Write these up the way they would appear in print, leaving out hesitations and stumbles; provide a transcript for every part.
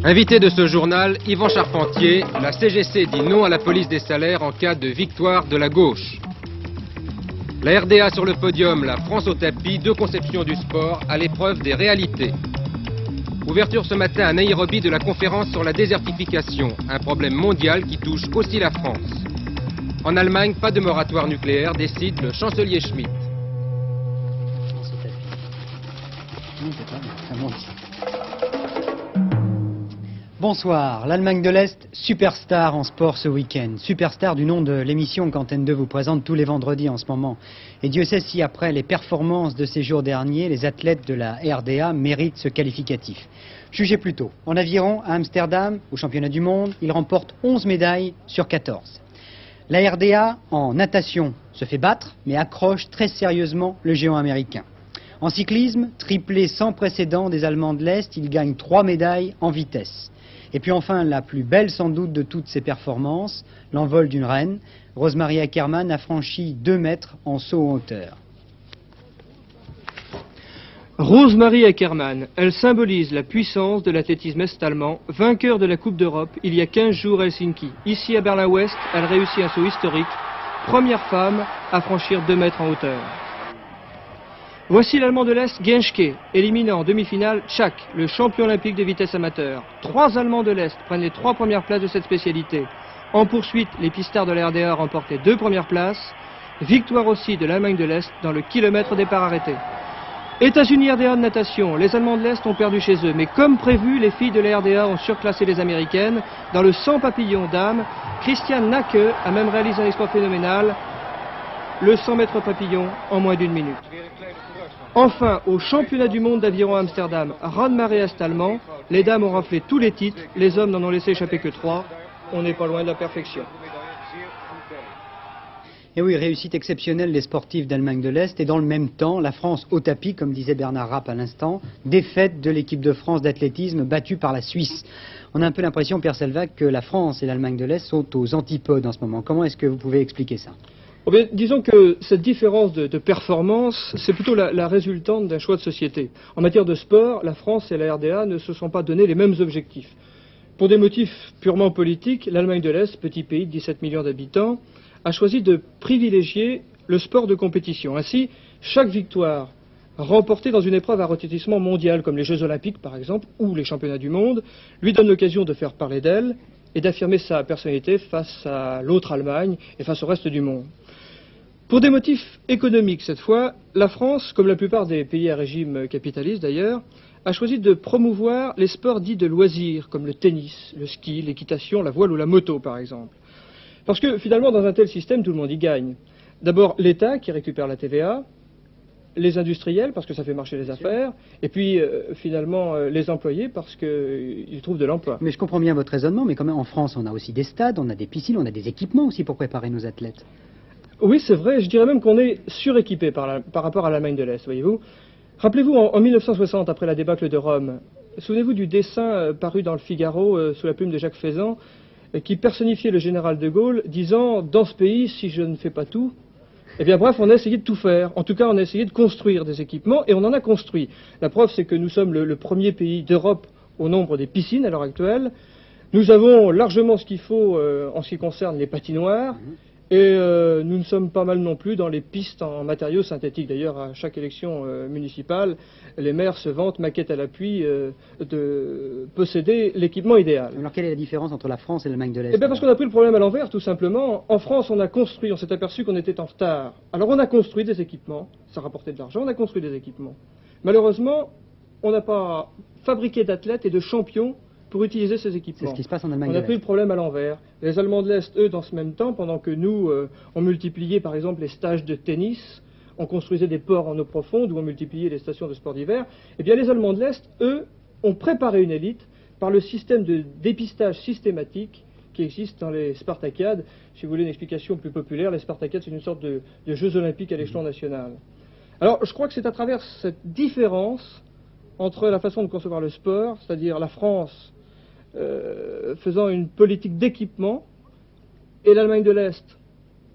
Invité de ce journal, Yvan Charpentier, la CGC dit non à la police des salaires en cas de victoire de la gauche. La RDA sur le podium, la France au tapis, deux conceptions du sport à l'épreuve des réalités. Ouverture ce matin à Nairobi de la conférence sur la désertification, un problème mondial qui touche aussi la France. En Allemagne, pas de moratoire nucléaire, décide le chancelier Schmitt. Bonsoir, l'Allemagne de l'Est, superstar en sport ce week-end. Superstar du nom de l'émission qu'Antenne 2 vous présente tous les vendredis en ce moment. Et Dieu sait si après les performances de ces jours derniers, les athlètes de la RDA méritent ce qualificatif. Jugez plutôt, en aviron à Amsterdam, au championnat du monde, ils remportent 11 médailles sur 14. La RDA en natation se fait battre, mais accroche très sérieusement le géant américain. En cyclisme, triplé sans précédent des Allemands de l'Est, ils gagnent 3 médailles en vitesse. Et puis enfin, la plus belle sans doute de toutes ces performances, l'envol d'une reine. Rosemarie Ackermann a franchi 2 mètres en saut en hauteur. Rosemarie Ackermann, elle symbolise la puissance de l'athlétisme est-allemand, vainqueur de la Coupe d'Europe il y a 15 jours à Helsinki. Ici à Berlin-Ouest, elle réussit un saut historique, première femme à franchir 2 mètres en hauteur. Voici l'Allemand de l'Est, Genschke, éliminant en demi-finale Tchak, le champion olympique de vitesse amateur. 3 Allemands de l'Est prennent les 3 premières places de cette spécialité. En poursuite, les pistards de la RDA remportent les 2 premières places. Victoire aussi de l'Allemagne de l'Est dans le kilomètre départ arrêté. États-Unis RDA de natation, les Allemands de l'Est ont perdu chez eux, mais comme prévu, les filles de la RDA ont surclassé les Américaines. Dans le 100 papillons dames, Christiane Nacke a même réalisé un exploit phénoménal, le 100 mètres papillon en moins d'1 minute. Enfin, au championnat du monde d'aviron à Amsterdam, raz-de-marée est-allemand, les dames ont raflé tous les titres, les hommes n'en ont laissé échapper que 3. On n'est pas loin de la perfection. Et oui, réussite exceptionnelle des sportifs d'Allemagne de l'Est. Et dans le même temps, la France au tapis, comme disait Bernard Rapp à l'instant, défaite de l'équipe de France d'athlétisme battue par la Suisse. On a un peu l'impression, Pierre Selvac, que la France et l'Allemagne de l'Est sont aux antipodes en ce moment. Comment est-ce que vous pouvez expliquer ça ? Oh bien, disons que cette différence de performance, c'est plutôt la résultante d'un choix de société. En matière de sport, la France et la RDA ne se sont pas donné les mêmes objectifs. Pour des motifs purement politiques, l'Allemagne de l'Est, petit pays de 17 millions d'habitants, a choisi de privilégier le sport de compétition. Ainsi, chaque victoire remportée dans une épreuve à retentissement mondial, comme les Jeux Olympiques par exemple, ou les Championnats du Monde, lui donne l'occasion de faire parler d'elle et d'affirmer sa personnalité face à l'autre Allemagne et face au reste du monde. Pour des motifs économiques cette fois, la France, comme la plupart des pays à régime capitaliste d'ailleurs, a choisi de promouvoir les sports dits de loisirs, comme le tennis, le ski, l'équitation, la voile ou la moto par exemple. Parce que finalement dans un tel système, tout le monde y gagne. D'abord l'État qui récupère la TVA, les industriels parce que ça fait marcher les affaires, et puis finalement les employés parce qu'ils trouvent de l'emploi. Mais je comprends bien votre raisonnement, mais quand même en France on a aussi des stades, on a des piscines, on a des équipements aussi pour préparer nos athlètes. Oui, c'est vrai, je dirais même qu'on est suréquipé par rapport à l'Allemagne de l'Est, voyez-vous. Rappelez-vous, en 1960, après la débâcle de Rome, souvenez-vous du dessin paru dans le Figaro sous la plume de Jacques Faisan, qui personnifiait le général de Gaulle, disant « Dans ce pays, si je ne fais pas tout », eh bien bref, on a essayé de tout faire. En tout cas, on a essayé de construire des équipements, et on en a construit. La preuve, c'est que nous sommes le premier pays d'Europe au nombre des piscines à l'heure actuelle. Nous avons largement ce qu'il faut en ce qui concerne les patinoires, et nous ne sommes pas mal non plus dans les pistes en matériaux synthétiques. D'ailleurs, à chaque élection municipale, les maires se vantent, maquette à l'appui, de posséder l'équipement idéal. Alors quelle est la différence entre la France et l'Allemagne de l'Est? Eh bien parce qu'on a pris le problème à l'envers, tout simplement. En France, on a construit, on s'est aperçu qu'on était en retard. Alors on a construit des équipements, ça rapportait de l'argent, on a construit des équipements. Malheureusement, on n'a pas fabriqué d'athlètes et de champions pour utiliser ces équipements. C'est ce qui se passe en Allemagne de On a l'Est. pris le problème à l'envers. Les Allemands de l'Est, eux, dans ce même temps, pendant que nous, on multipliait par exemple les stages de tennis, on construisait des ports en eau profonde ou on multipliait les stations de sport d'hiver, eh bien les Allemands de l'Est, eux, ont préparé une élite par le système de dépistage systématique qui existe dans les Spartakiades. Si vous voulez une explication plus populaire, les Spartakiades, c'est une sorte de Jeux olympiques à l'échelon national. Alors, je crois que c'est à travers cette différence entre la façon de concevoir le sport, c'est-à-dire la France faisant une politique d'équipement, et l'Allemagne de l'Est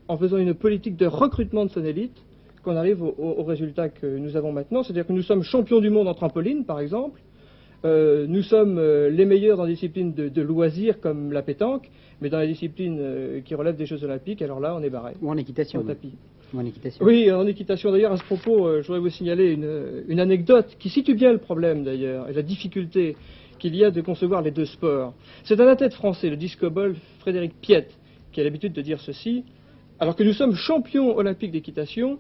en faisant une politique de recrutement de son élite, qu'on arrive au résultat que nous avons maintenant. C'est-à-dire que nous sommes champions du monde en trampoline, par exemple, Nous sommes les meilleurs dans les disciplines de loisirs comme la pétanque, mais dans les disciplines qui relèvent des Jeux Olympiques, alors là, on est barré. Ou en équitation. Au tapis. Ou en équitation. Oui, en équitation. D'ailleurs, à ce propos, je voudrais vous signaler une anecdote qui situe bien le problème, d'ailleurs, et la difficulté qu'il y a de concevoir les deux sports. C'est un athlète français, le discobol Frédéric Piette, qui a l'habitude de dire ceci: alors que nous sommes champions olympiques d'équitation,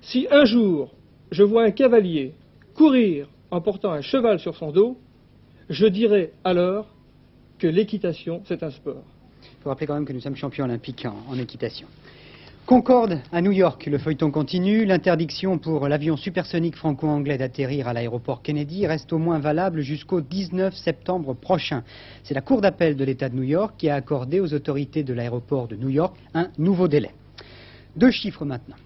si un jour je vois un cavalier courir en portant un cheval sur son dos, je dirais alors que l'équitation, c'est un sport. Il faut rappeler quand même que nous sommes champions olympiques en équitation. Concorde, à New York, le feuilleton continue. L'interdiction pour l'avion supersonique franco-anglais d'atterrir à l'aéroport Kennedy reste au moins valable jusqu'au 19 septembre prochain. C'est la Cour d'appel de l'État de New York qui a accordé aux autorités de l'aéroport de New York un nouveau délai. 2 chiffres maintenant.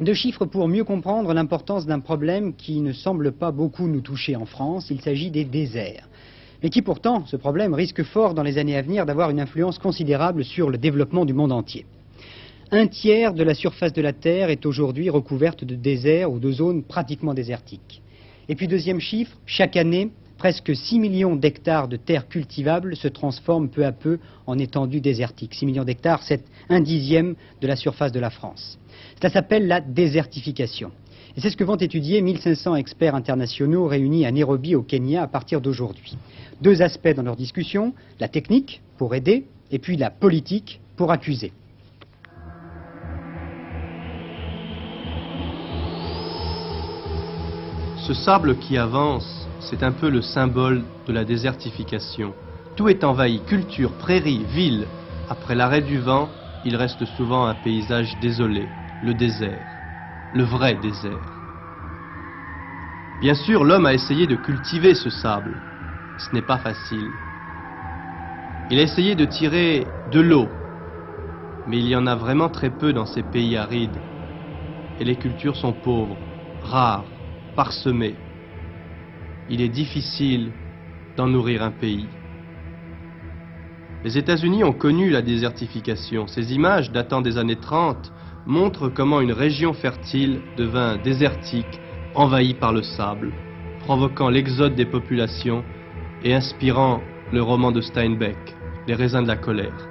2 chiffres pour mieux comprendre l'importance d'un problème qui ne semble pas beaucoup nous toucher en France. Il s'agit des déserts. Mais qui pourtant, ce problème risque fort dans les années à venir d'avoir une influence considérable sur le développement du monde entier. 1/3 de la surface de la Terre est aujourd'hui recouverte de déserts ou de zones pratiquement désertiques. Et puis deuxième chiffre, chaque année, presque 6 millions d'hectares de terres cultivables se transforment peu à peu en étendues désertiques. 6 millions d'hectares, c'est 1/10 de la surface de la France. Cela s'appelle la désertification. Et c'est ce que vont étudier 1500 experts internationaux réunis à Nairobi au Kenya à partir d'aujourd'hui. 2 aspects dans leur discussion, la technique pour aider et puis la politique pour accuser. Ce sable qui avance, c'est un peu le symbole de la désertification. Tout est envahi, culture, prairies, villes. Après l'arrêt du vent, il reste souvent un paysage désolé, le désert, le vrai désert. Bien sûr, l'homme a essayé de cultiver ce sable. Ce n'est pas facile. Il a essayé de tirer de l'eau, mais il y en a vraiment très peu dans ces pays arides. Et les cultures sont pauvres, rares, parsemées. Il est difficile d'en nourrir un pays. Les États-Unis ont connu la désertification. Ces images datant des années 30 montrent comment une région fertile devint désertique, envahie par le sable, provoquant l'exode des populations et inspirant le roman de Steinbeck, Les raisins de la colère.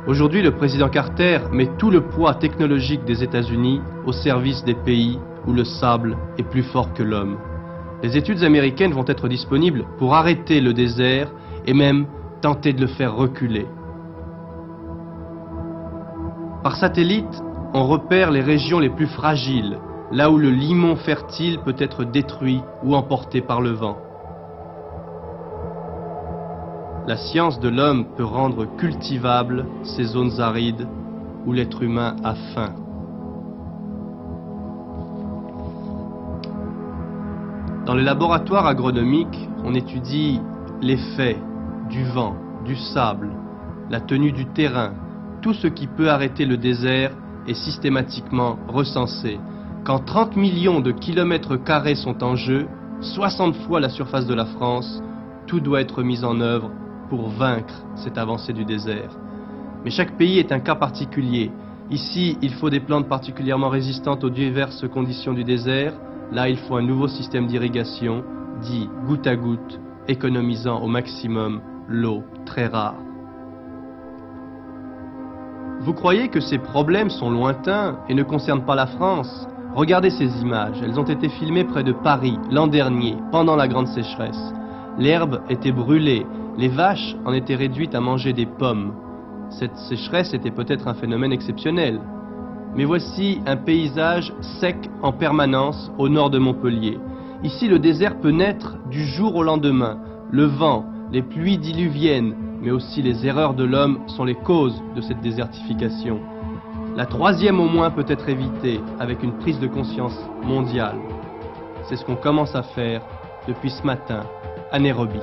Aujourd'hui, le président Carter met tout le poids technologique des États-Unis au service des pays où le sable est plus fort que l'homme. Les études américaines vont être disponibles pour arrêter le désert et même tenter de le faire reculer. Par satellite, on repère les régions les plus fragiles, là où le limon fertile peut être détruit ou emporté par le vent. La science de l'homme peut rendre cultivables ces zones arides où l'être humain a faim. Dans les laboratoires agronomiques, on étudie l'effet du vent, du sable, la tenue du terrain. Tout ce qui peut arrêter le désert est systématiquement recensé. Quand 30 millions de kilomètres carrés sont en jeu, 60 fois la surface de la France, tout doit être mis en œuvre pour vaincre cette avancée du désert. Mais chaque pays est un cas particulier. Ici, il faut des plantes particulièrement résistantes aux diverses conditions du désert. Là, il faut un nouveau système d'irrigation, dit goutte à goutte, économisant au maximum l'eau très rare. Vous croyez que ces problèmes sont lointains et ne concernent pas la France? Regardez ces images, elles ont été filmées près de Paris l'an dernier, pendant la grande sécheresse. L'herbe était brûlée, les vaches en étaient réduites à manger des pommes. Cette sécheresse était peut-être un phénomène exceptionnel. Mais voici un paysage sec en permanence au nord de Montpellier. Ici, le désert peut naître du jour au lendemain. Le vent, les pluies diluviennes, mais aussi les erreurs de l'homme sont les causes de cette désertification. La 3e au moins peut être évitée avec une prise de conscience mondiale. C'est ce qu'on commence à faire depuis ce matin à Nairobi.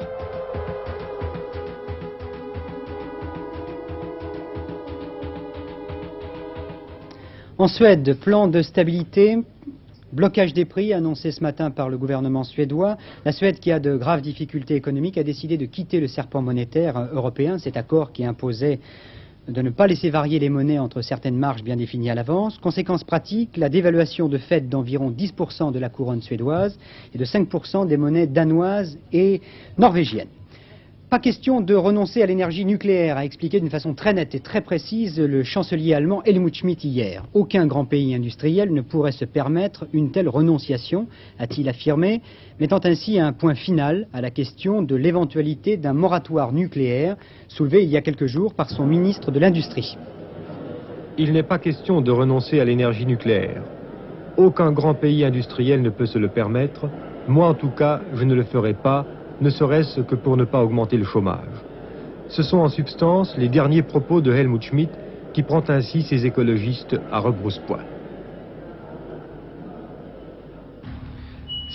En Suède, plan de stabilité, blocage des prix annoncé ce matin par le gouvernement suédois. La Suède, qui a de graves difficultés économiques, a décidé de quitter le serpent monétaire européen, cet accord qui imposait de ne pas laisser varier les monnaies entre certaines marges bien définies à l'avance. Conséquence pratique, la dévaluation de fait d'environ 10% de la couronne suédoise et de 5% des monnaies danoises et norvégiennes. Pas question de renoncer à l'énergie nucléaire, a expliqué d'une façon très nette et très précise le chancelier allemand Helmut Schmidt hier. Aucun grand pays industriel ne pourrait se permettre une telle renonciation, a-t-il affirmé, mettant ainsi un point final à la question de l'éventualité d'un moratoire nucléaire, soulevé il y a quelques jours par son ministre de l'Industrie. Il n'est pas question de renoncer à l'énergie nucléaire. Aucun grand pays industriel ne peut se le permettre. Moi, en tout cas, je ne le ferai pas, ne serait-ce que pour ne pas augmenter le chômage. Ce sont en substance les derniers propos de Helmut Schmidt qui prend ainsi ses écologistes à rebrousse-poil.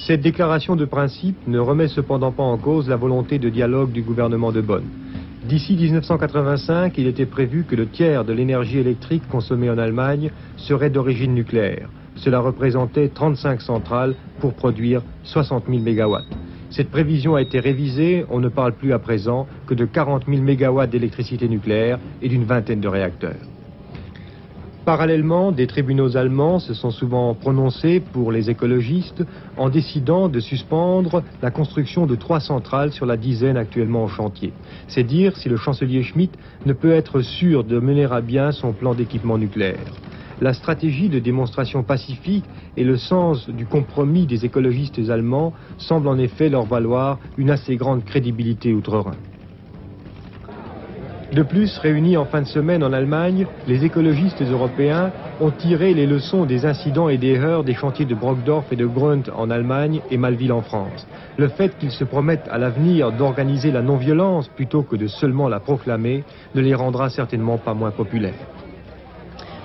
Cette déclaration de principe ne remet cependant pas en cause la volonté de dialogue du gouvernement de Bonn. D'ici 1985, il était prévu que le tiers de l'énergie électrique consommée en Allemagne serait d'origine nucléaire. Cela représentait 35 centrales pour produire 60 000 mégawatts. Cette prévision a été révisée, on ne parle plus à présent que de 40 000 mégawatts d'électricité nucléaire et d'une vingtaine de réacteurs. Parallèlement, des tribunaux allemands se sont souvent prononcés pour les écologistes en décidant de suspendre la construction de 3 centrales sur la dizaine actuellement en chantier. C'est dire si le chancelier Schmidt ne peut être sûr de mener à bien son plan d'équipement nucléaire. La stratégie de démonstration pacifique et le sens du compromis des écologistes allemands semblent en effet leur valoir une assez grande crédibilité outre-Rhin. De plus, réunis en fin de semaine en Allemagne, les écologistes européens ont tiré les leçons des incidents et des heurts des chantiers de Brockdorf et de Grund en Allemagne et Malville en France. Le fait qu'ils se promettent à l'avenir d'organiser la non-violence plutôt que de seulement la proclamer ne les rendra certainement pas moins populaires.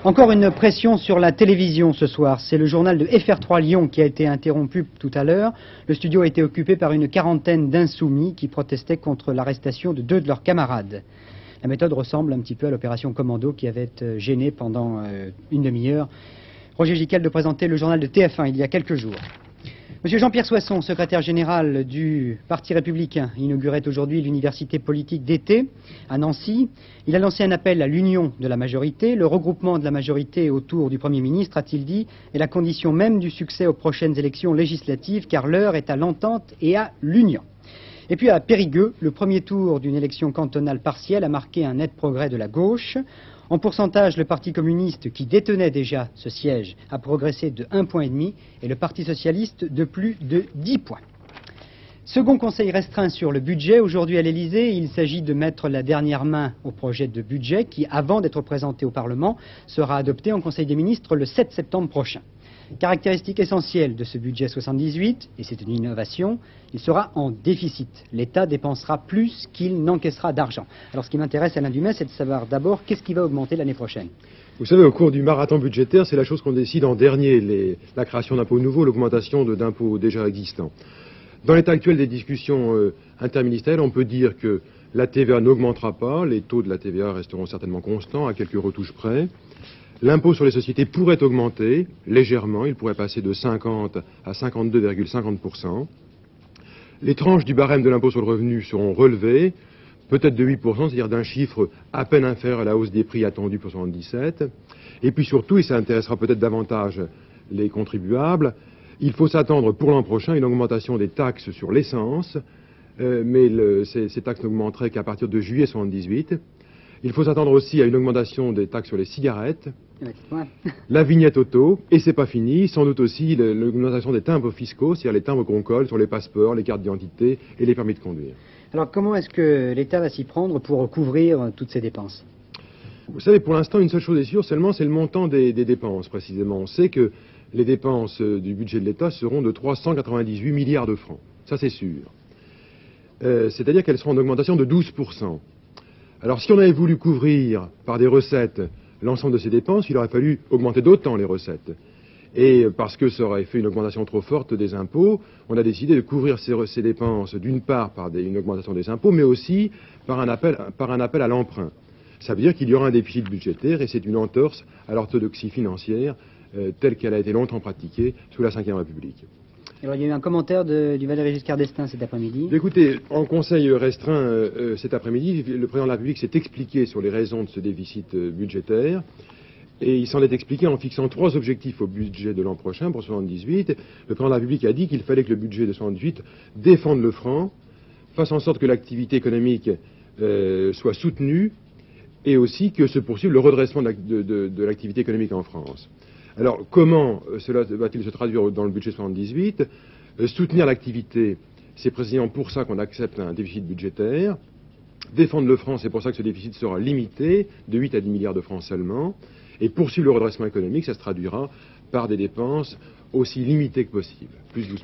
Encore une pression sur la télévision ce soir. C'est le journal de FR3 Lyon qui a été interrompu tout à l'heure. Le studio a été occupé par une quarantaine d'insoumis qui protestaient contre l'arrestation de 2 de leurs camarades. La méthode ressemble un petit peu à l'opération Commando qui avait gêné pendant une demi-heure Roger Gicquel de présenter le journal de TF1 il y a quelques jours. Monsieur Jean-Pierre Soisson, secrétaire général du Parti républicain, inaugurait aujourd'hui l'université politique d'été à Nancy. Il a lancé un appel à l'union de la majorité. Le regroupement de la majorité autour du Premier ministre, a-t-il dit, est la condition même du succès aux prochaines élections législatives, car l'heure est à l'entente et à l'union. Et puis à Périgueux, le premier tour d'une élection cantonale partielle a marqué un net progrès de la gauche. En pourcentage, le Parti communiste, qui détenait déjà ce siège, a progressé de 1,5 point et le Parti socialiste de plus de 10 points. Second conseil restreint sur le budget. Aujourd'hui à l'Élysée, il s'agit de mettre la dernière main au projet de budget qui, avant d'être présenté au Parlement, sera adopté en Conseil des ministres le 7 septembre prochain. Caractéristique essentielle de ce budget 78, et c'est une innovation, il sera en déficit. L'État dépensera plus qu'il n'encaissera d'argent. Alors ce qui m'intéresse, Alain Dumais, c'est de savoir d'abord qu'est-ce qui va augmenter l'année prochaine. Vous savez, au cours du marathon budgétaire, c'est la chose qu'on décide en dernier, la création d'impôts nouveaux, l'augmentation d'impôts déjà existants. Dans l'état actuel des discussions interministérielles, on peut dire que la TVA n'augmentera pas, les taux de la TVA resteront certainement constants, à quelques retouches près. L'impôt sur les sociétés pourrait augmenter légèrement, il pourrait passer de 50 à 52,50%. Les tranches du barème de l'impôt sur le revenu seront relevées, peut-être de 8%, c'est-à-dire d'un chiffre à peine inférieur à la hausse des prix attendus pour 1977. Et puis surtout, et ça intéressera peut-être davantage les contribuables, il faut s'attendre pour l'an prochain à une augmentation des taxes sur l'essence, mais ces taxes n'augmenteraient qu'à partir de juillet 1978. Il faut s'attendre aussi à une augmentation des taxes sur les cigarettes, la vignette auto, et c'est pas fini, sans doute aussi l'augmentation des timbres fiscaux, c'est-à-dire les timbres qu'on colle sur les passeports, les cartes d'identité et les permis de conduire. Alors comment est-ce que l'État va s'y prendre pour couvrir toutes ces dépenses? Vous savez, pour l'instant, une seule chose est sûre, seulement c'est le montant des dépenses, précisément. On sait que les dépenses du budget de l'État seront de 398 milliards de francs. Ça, c'est sûr. C'est-à-dire qu'elles seront en augmentation de 12%. Alors, si on avait voulu couvrir par des recettes l'ensemble de ces dépenses, il aurait fallu augmenter d'autant les recettes. Et parce que ça aurait fait une augmentation trop forte des impôts, on a décidé de couvrir ces dépenses d'une part par une augmentation des impôts, mais aussi par un appel à l'emprunt. Ça veut dire qu'il y aura un déficit budgétaire et c'est une entorse à l'orthodoxie financière telle qu'elle a été longtemps pratiquée sous la Ve République. Alors il y a eu un commentaire du Valéry Giscard d'Estaing cet après-midi. Écoutez, en conseil restreint cet après-midi, le président de la République s'est expliqué sur les raisons de ce déficit budgétaire. Et il s'en est expliqué en fixant 3 objectifs au budget de l'an prochain pour 78. Le président de la République a dit qu'il fallait que le budget de 78 défende le franc, fasse en sorte que l'activité économique soit soutenue et aussi que se poursuive le redressement de l'activité économique en France. Alors, comment cela va-t-il se traduire dans le budget 78 ? Soutenir l'activité, c'est précisément pour ça qu'on accepte un déficit budgétaire. Défendre le franc, c'est pour ça que ce déficit sera limité, de 8 à 10 milliards de francs seulement. Et poursuivre le redressement économique, ça se traduira par des dépenses aussi limitées que possible, plus 12%.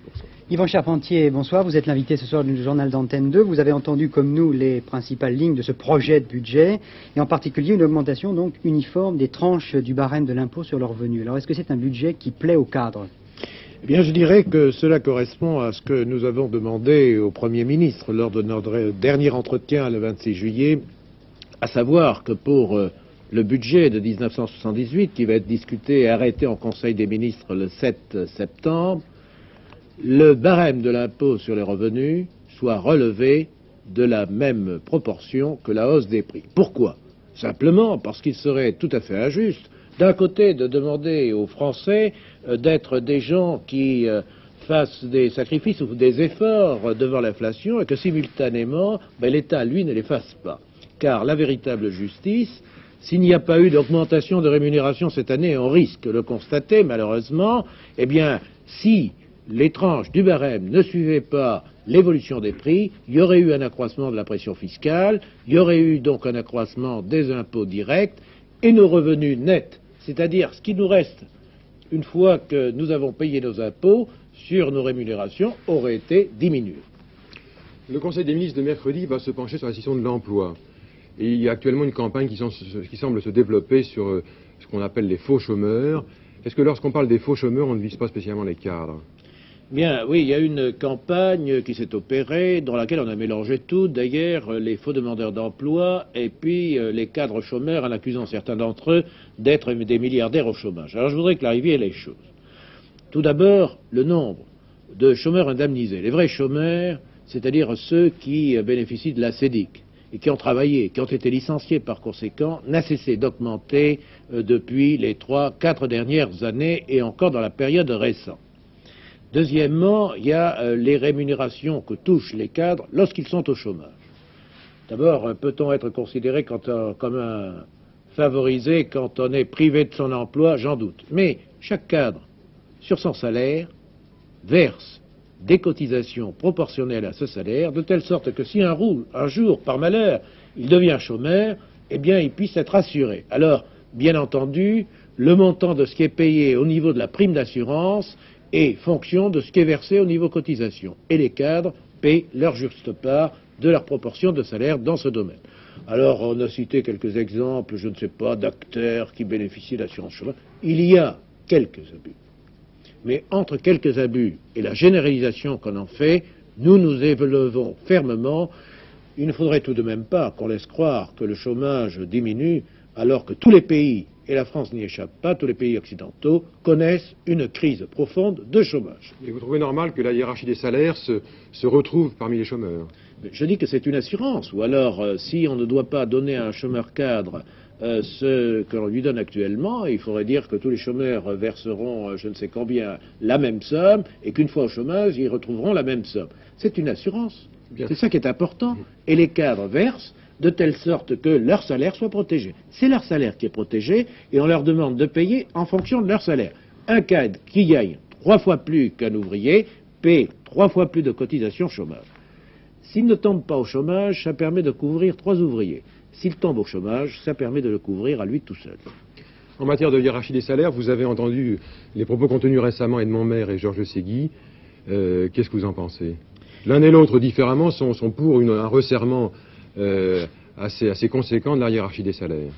Yvan Charpentier, bonsoir. Vous êtes l'invité ce soir du journal d'Antenne 2. Vous avez entendu, comme nous, les principales lignes de ce projet de budget, et en particulier une augmentation donc uniforme des tranches du barème de l'impôt sur le revenu. Alors, est-ce que c'est un budget qui plaît aux cadres ? Eh bien, je dirais que cela correspond à ce que nous avons demandé au Premier ministre lors de notre dernier entretien le 26 juillet, à savoir que pour le budget de 1978, qui va être discuté et arrêté en Conseil des ministres le 7 septembre, le barème de l'impôt sur les revenus soit relevé de la même proportion que la hausse des prix. Pourquoi ? Simplement parce qu'il serait tout à fait injuste, d'un côté, de demander aux Français d'être des gens qui fassent des sacrifices ou des efforts devant l'inflation et que simultanément, l'État, lui, ne les fasse pas. Car la véritable justice, s'il n'y a pas eu d'augmentation de rémunération cette année, on risque de le constater malheureusement, eh bien, si les tranches du barème ne suivaient pas l'évolution des prix, il y aurait eu un accroissement de la pression fiscale, il y aurait eu donc un accroissement des impôts directs et nos revenus nets, c'est-à-dire ce qui nous reste une fois que nous avons payé nos impôts sur nos rémunérations, aurait été diminué. Le Conseil des ministres de mercredi va se pencher sur la question de l'emploi. Et il y a actuellement une campagne qui semble se développer sur ce qu'on appelle les faux chômeurs. Est-ce que lorsqu'on parle des faux chômeurs, on ne vise pas spécialement les cadres ? Bien, oui, il y a une campagne qui s'est opérée, dans laquelle on a mélangé tout, d'ailleurs, les faux demandeurs d'emploi et puis les cadres chômeurs, en accusant certains d'entre eux d'être des milliardaires au chômage. Alors je voudrais clarifier les choses. Tout d'abord, le nombre de chômeurs indemnisés. Les vrais chômeurs, c'est-à-dire ceux qui bénéficient de la CEDIC et qui ont travaillé, qui ont été licenciés par conséquent, n'a cessé d'augmenter depuis les 3-4 dernières années et encore dans la période récente. Deuxièmement, il y a les rémunérations que touchent les cadres lorsqu'ils sont au chômage. D'abord, peut-on être considéré comme un favorisé quand on est privé de son emploi? J'en doute. Mais chaque cadre, sur son salaire, verse des cotisations proportionnelles à ce salaire, de telle sorte que si un jour, par malheur, il devient chômeur, eh bien, il puisse être assuré. Alors, bien entendu, le montant de ce qui est payé au niveau de la prime d'assurance est fonction de ce qui est versé au niveau cotisation. Et les cadres paient leur juste part de leur proportion de salaire dans ce domaine. Alors, on a cité quelques exemples, je ne sais pas, d'acteurs qui bénéficient d'assurance chômage. Il y a quelques abus. Mais entre quelques abus et la généralisation qu'on en fait, nous nous élevons fermement. Il ne faudrait tout de même pas qu'on laisse croire que le chômage diminue, alors que tous les pays, et la France n'y échappe pas, tous les pays occidentaux connaissent une crise profonde de chômage. Et vous trouvez normal que la hiérarchie des salaires se retrouve parmi les chômeurs? Je dis que c'est une assurance, ou alors si on ne doit pas donner à un chômeur cadre ce que l'on lui donne actuellement, il faudrait dire que tous les chômeurs verseront je ne sais combien la même somme, et qu'une fois au chômage, ils retrouveront la même somme. C'est une assurance. C'est ça qui est important. Et les cadres versent de telle sorte que leur salaire soit protégé. C'est leur salaire qui est protégé, et on leur demande de payer en fonction de leur salaire. Un cadre qui gagne 3 fois plus qu'un ouvrier paie 3 fois plus de cotisations chômage. S'il ne tombe pas au chômage, ça permet de couvrir 3 ouvriers. S'il tombe au chômage, ça permet de le couvrir à lui tout seul. En matière de hiérarchie des salaires, vous avez entendu les propos contenus récemment Edmond Maire et Georges Ségui. Qu'est-ce que vous en pensez? L'un et l'autre, différemment, sont pour un resserrement assez conséquent de la hiérarchie des salaires.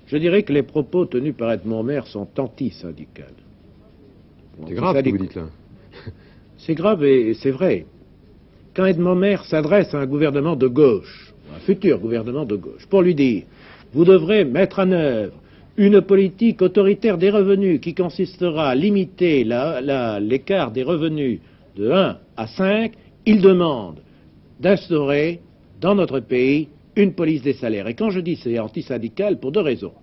Je dirais que les propos tenus par Edmond Maire sont anti-syndicaux. C'est grave ce que vous dites là. C'est grave et c'est vrai. Quand Edmond Maire s'adresse à un gouvernement de gauche, un futur gouvernement de gauche, pour lui dire « Vous devrez mettre en œuvre une politique autoritaire des revenus qui consistera à limiter l'écart des revenus de 1 à 5, il demande d'instaurer dans notre pays une police des salaires. Et quand je dis c'est antisyndical, pour deux raisons.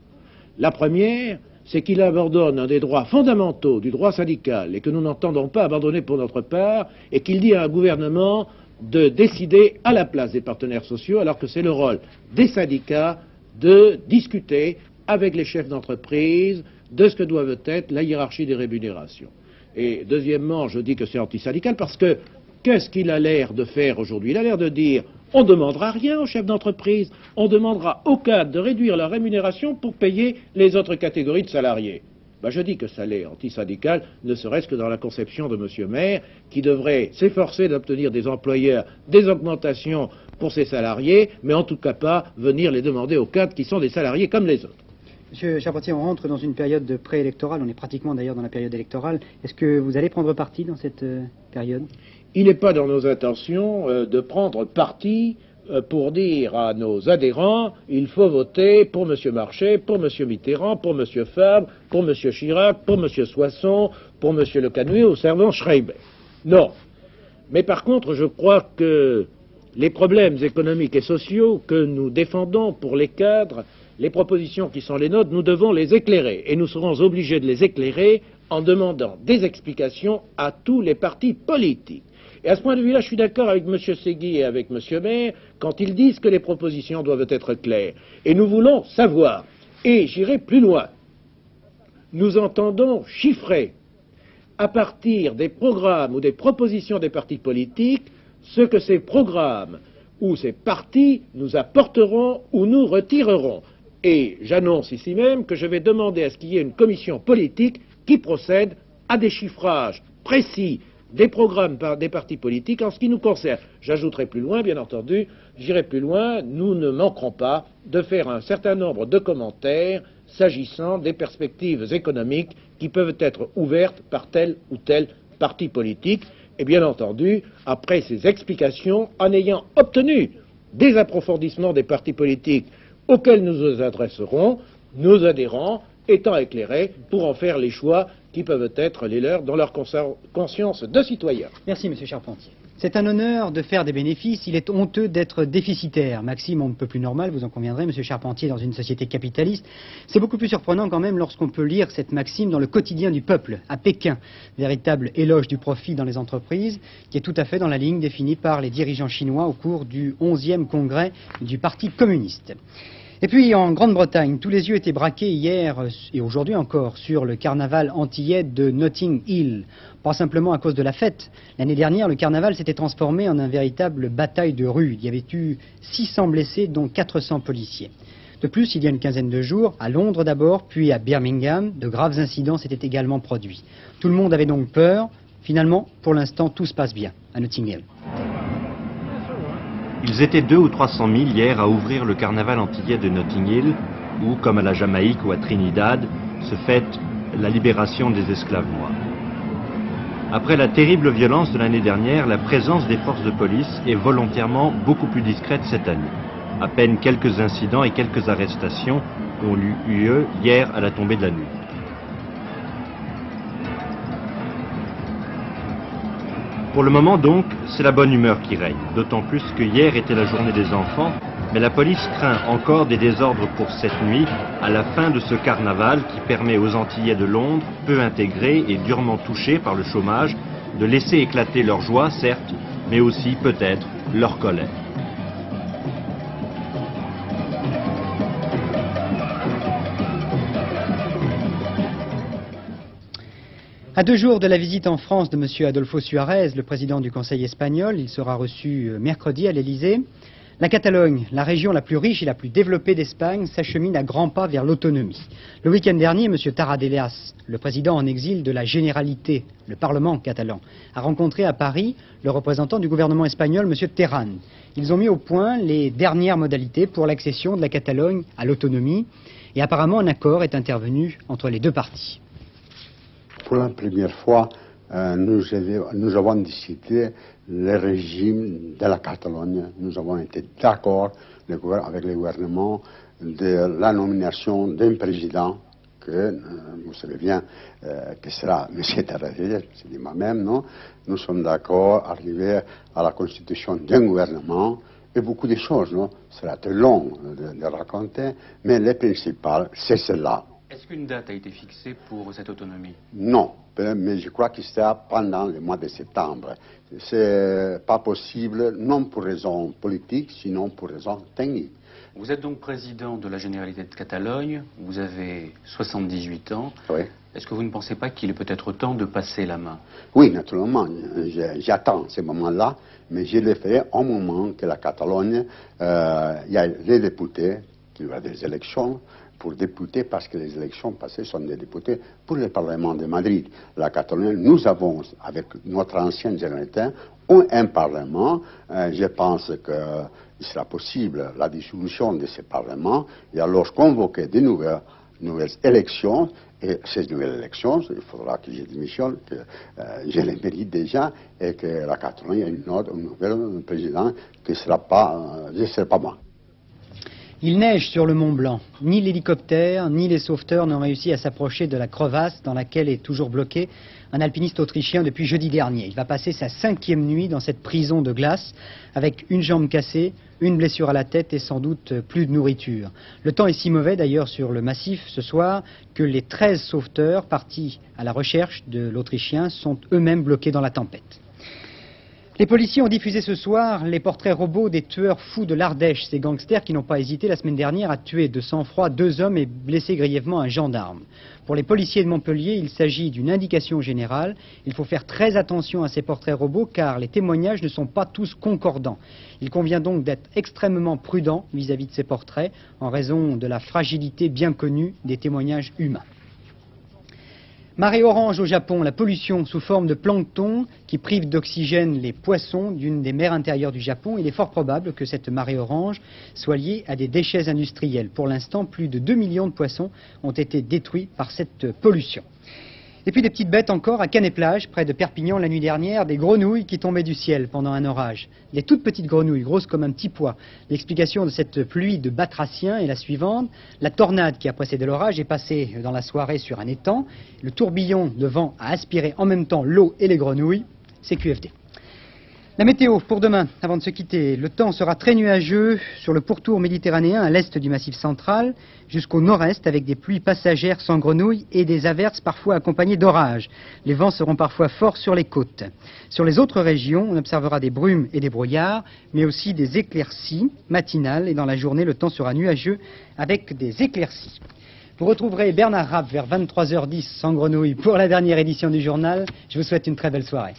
La première, c'est qu'il abandonne un des droits fondamentaux du droit syndical et que nous n'entendons pas abandonner pour notre part, et qu'il dit à un gouvernement de décider à la place des partenaires sociaux, alors que c'est le rôle des syndicats de discuter avec les chefs d'entreprise de ce que doit être la hiérarchie des rémunérations. Et deuxièmement, je dis que c'est antisyndical parce que qu'est-ce qu'il a l'air de faire aujourd'hui? Il a l'air de dire on ne demandera rien aux chefs d'entreprise, on demandera aux cadres de réduire leur rémunération pour payer les autres catégories de salariés. Ben, je dis que ça l'est antisyndical, ne serait-ce que dans la conception de M. Maire, qui devrait s'efforcer d'obtenir des employeurs des augmentations pour ses salariés, mais en tout cas pas venir les demander aux cadres qui sont des salariés comme les autres. Monsieur Charpentier, on rentre dans une période préélectorale, on est pratiquement d'ailleurs dans la période électorale. Est-ce que vous allez prendre parti dans cette période? Il n'est pas dans nos intentions de prendre parti pour dire à nos adhérents il faut voter pour M. Marchais, pour M. Mitterrand, pour M. Fabre, pour M. Chirac, pour M. Soisson, pour M. Le Canuet ou Servan Schreiber. Non. Mais par contre, je crois que les problèmes économiques et sociaux que nous défendons pour les cadres, les propositions qui sont les nôtres, nous devons les éclairer. Et nous serons obligés de les éclairer en demandant des explications à tous les partis politiques. Et à ce point de vue-là, je suis d'accord avec M. Segui et avec M. Maire quand ils disent que les propositions doivent être claires. Et nous voulons savoir, et j'irai plus loin, nous entendons chiffrer à partir des programmes ou des propositions des partis politiques ce que ces programmes ou ces partis nous apporteront ou nous retireront. Et j'annonce ici même que je vais demander à ce qu'il y ait une commission politique qui procède à des chiffrages précis des programmes des partis politiques en ce qui nous concerne. J'ajouterai plus loin, bien entendu, j'irai plus loin, nous ne manquerons pas de faire un certain nombre de commentaires s'agissant des perspectives économiques qui peuvent être ouvertes par tel ou tel parti politique. Et bien entendu, après ces explications, en ayant obtenu des approfondissements des partis politiques auxquels nous nous adresserons, nos adhérents étant éclairés pour en faire les choix qui peuvent être les leurs dans leur conscience de citoyen. Merci, Monsieur Charpentier. C'est un honneur de faire des bénéfices, il est honteux d'être déficitaire. Maxime, on ne peut plus normal, vous en conviendrez, Monsieur Charpentier, dans une société capitaliste. C'est beaucoup plus surprenant quand même lorsqu'on peut lire cette maxime dans le quotidien du peuple, à Pékin. Véritable éloge du profit dans les entreprises, qui est tout à fait dans la ligne définie par les dirigeants chinois au cours du 11e congrès du Parti communiste. Et puis en Grande-Bretagne, tous les yeux étaient braqués hier et aujourd'hui encore sur le carnaval antillais de Notting Hill. Pas simplement à cause de la fête. L'année dernière, le carnaval s'était transformé en une véritable bataille de rue. Il y avait eu 600 blessés, dont 400 policiers. De plus, il y a une quinzaine de jours, à Londres d'abord, puis à Birmingham, de graves incidents s'étaient également produits. Tout le monde avait donc peur. Finalement, pour l'instant, tout se passe bien à Notting Hill. Ils étaient 200 ou 300 000 hier à ouvrir le carnaval antillais de Notting Hill, où, comme à la Jamaïque ou à Trinidad, se fête la libération des esclaves noirs. Après la terrible violence de l'année dernière, la présence des forces de police est volontairement beaucoup plus discrète cette année. À peine quelques incidents et quelques arrestations ont eu lieu hier à la tombée de la nuit. Pour le moment donc, c'est la bonne humeur qui règne, d'autant plus que hier était la journée des enfants, mais la police craint encore des désordres pour cette nuit, à la fin de ce carnaval qui permet aux Antillais de Londres, peu intégrés et durement touchés par le chômage, de laisser éclater leur joie, certes, mais aussi, peut-être, leur colère. À 2 jours de la visite en France de M. Adolfo Suarez, le président du Conseil espagnol, il sera reçu mercredi à l'Élysée. La Catalogne, la région la plus riche et la plus développée d'Espagne, s'achemine à grands pas vers l'autonomie. Le week-end dernier, M. Tarradellas, le président en exil de la Généralité, le Parlement catalan, a rencontré à Paris le représentant du gouvernement espagnol, M. Terran. Ils ont mis au point les dernières modalités pour l'accession de la Catalogne à l'autonomie et apparemment un accord est intervenu entre les deux parties. Pour la première fois, nous avons discuté le régime de la Catalogne. Nous avons été d'accord avec le gouvernement de la nomination d'un président que, vous savez bien, que sera M. Tarragé, c'est dit moi-même, non? Nous sommes d'accord à arriver à la constitution d'un gouvernement et beaucoup de choses, non? Ce sera très long de raconter, mais le principal, c'est cela. Est-ce qu'une date a été fixée pour cette autonomie? Non, mais je crois que sera pendant le mois de septembre. C'est pas possible, non pour raison politique, sinon pour raison technique. Vous êtes donc président de la Généralité de Catalogne, vous avez 78 ans. Oui. Est-ce que vous ne pensez pas qu'il est peut-être temps de passer la main? Oui, naturellement, j'attends ce moment-là, mais je le ferai au moment que la Catalogne, il y a les députés, qu'il y aura des élections pour députés, parce que les élections passées sont des députés pour le Parlement de Madrid. La Catalogne, nous avons, avec notre ancienne généralité, un Parlement. Je pense qu'il sera possible la dissolution de ce Parlement et alors convoquer de nouvelles élections. Et ces nouvelles élections, il faudra que je démissionne, que je les mérite déjà, et que la Catalogne ait un nouvel président qui ne sera pas, je ne serai pas moi. Il neige sur le Mont Blanc. Ni l'hélicoptère, ni les sauveteurs n'ont réussi à s'approcher de la crevasse dans laquelle est toujours bloqué un alpiniste autrichien depuis jeudi dernier. Il va passer sa 5e nuit dans cette prison de glace avec une jambe cassée, une blessure à la tête et sans doute plus de nourriture. Le temps est si mauvais d'ailleurs sur le massif ce soir que les 13 sauveteurs partis à la recherche de l'Autrichien sont eux-mêmes bloqués dans la tempête. Les policiers ont diffusé ce soir les portraits robots des tueurs fous de l'Ardèche, ces gangsters qui n'ont pas hésité la semaine dernière à tuer de sang-froid 2 hommes et blesser grièvement un gendarme. Pour les policiers de Montpellier, il s'agit d'une indication générale. Il faut faire très attention à ces portraits robots car les témoignages ne sont pas tous concordants. Il convient donc d'être extrêmement prudent vis-à-vis de ces portraits en raison de la fragilité bien connue des témoignages humains. Marée orange au Japon, la pollution sous forme de plancton qui prive d'oxygène les poissons d'une des mers intérieures du Japon. Il est fort probable que cette marée orange soit liée à des déchets industriels. Pour l'instant, plus de 2 millions de poissons ont été détruits par cette pollution. Et puis des petites bêtes encore à Canet-Plage, près de Perpignan la nuit dernière, des grenouilles qui tombaient du ciel pendant un orage. Des toutes petites grenouilles, grosses comme un petit pois. L'explication de cette pluie de batraciens est la suivante. La tornade qui a précédé l'orage est passée dans la soirée sur un étang. Le tourbillon de vent a aspiré en même temps l'eau et les grenouilles. C'est QFD. La météo pour demain, avant de se quitter, le temps sera très nuageux sur le pourtour méditerranéen à l'est du Massif central jusqu'au nord-est avec des pluies passagères sans grenouilles et des averses parfois accompagnées d'orages. Les vents seront parfois forts sur les côtes. Sur les autres régions, on observera des brumes et des brouillards, mais aussi des éclaircies matinales et dans la journée, le temps sera nuageux avec des éclaircies. Vous retrouverez Bernard Rapp vers 23h10 sans grenouilles pour la dernière édition du journal. Je vous souhaite une très belle soirée.